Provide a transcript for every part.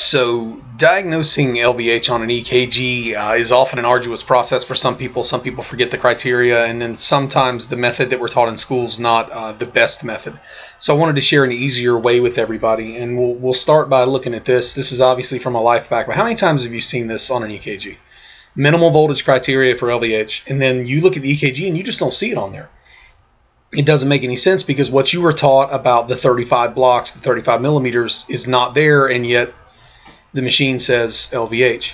So diagnosing LVH on an EKG is often an arduous process for some people. Some people forget the criteria, and then sometimes the method that we're taught in school is not the best method. So I wanted to share an easier way with everybody, and we'll start by looking at this. This is obviously from a life back, but how many times have you seen this on an EKG? Minimal voltage criteria for LVH, and then you look at the EKG and you just don't see it on there. It doesn't make any sense because what you were taught about the 35 blocks, the 35 millimeters, is not there, and yet the machine says LVH.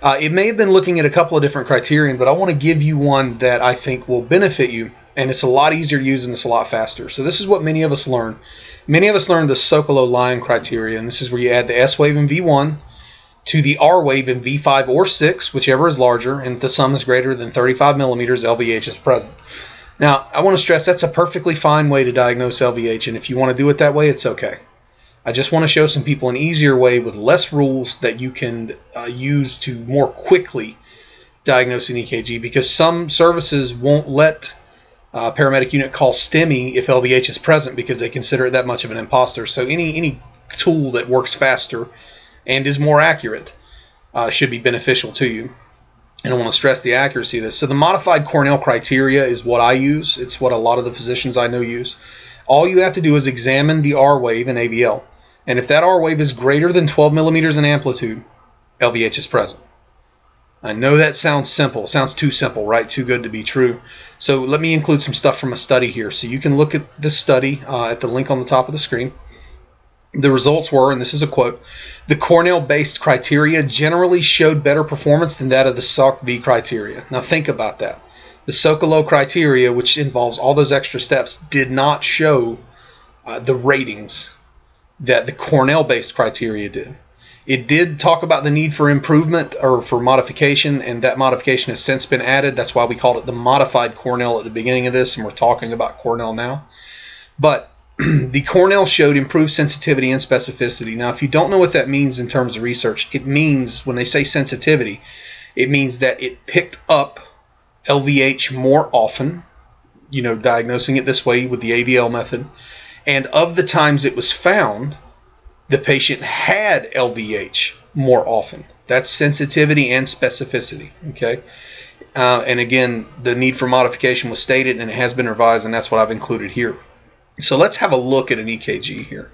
It may have been looking at a couple of different criterion, but I want to give you one that I think will benefit you, and it's a lot easier to use and it's a lot faster. So this is what many of us learn. Many of us learn the Sokolow-Lyon criteria, and this is where you add the S wave in V1 to the R wave in V5 or 6, whichever is larger, and if the sum is greater than 35 millimeters, LVH is present. Now, I want to stress that's a perfectly fine way to diagnose LVH, and if you want to do it that way, it's okay. I just want to show some people an easier way with less rules that you can use to more quickly diagnose an EKG, because some services won't let a paramedic unit call STEMI if LVH is present because they consider it that much of an imposter. So any tool that works faster and is more accurate should be beneficial to you. And I want to stress the accuracy of this. So the modified Cornell criteria is what I use. It's what a lot of the physicians I know use. All you have to do is examine the R wave in AVL. And if that R wave is greater than 12 millimeters in amplitude, LVH is present. I know that sounds simple. Sounds too simple, right? Too good to be true. So let me include some stuff from a study here. So you can look at this study at the link on the top of the screen. The results were, and this is a quote, the Cornell-based criteria generally showed better performance than that of the SOC-V criteria. Now think about that. The Sokolow criteria, which involves all those extra steps, did not show the ratings that the Cornell-based criteria did. It did talk about the need for improvement or for modification, and that modification has since been added. That's why we called it the modified Cornell at the beginning of this, and we're talking about Cornell now. But the Cornell showed improved sensitivity and specificity. Now, if you don't know what that means in terms of research, it means, when they say sensitivity, it means that it picked up LVH more often, diagnosing it this way with the AVL method. And of the times it was found, the patient had LVH more often. That's sensitivity and specificity, okay? And again, the need for modification was stated, and it has been revised, and that's what I've included here. So let's have a look at an EKG here.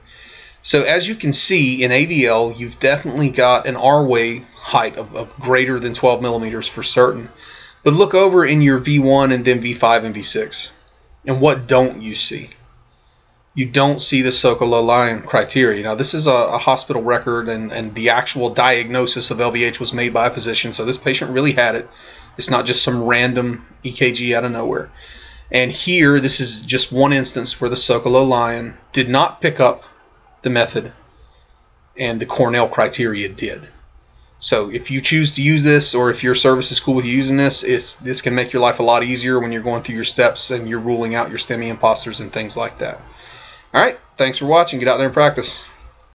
So as you can see in AVL, you've definitely got an R wave height of greater than 12 millimeters for certain. But look over in your V1 and then V5 and V6. And what don't you see? You don't see the Sokolow-Lyon criteria. Now this is a hospital record, and the actual diagnosis of LVH was made by a physician. So this patient really had it. It's not just some random EKG out of nowhere. And here, this is just one instance where the Sokolow-Lyon did not pick up the method, and the Cornell criteria did. So if you choose to use this, or if your service is cool with you using this, this can make your life a lot easier when you're going through your steps and you're ruling out your STEMI imposters and things like that. All right, thanks for watching. Get out there and practice.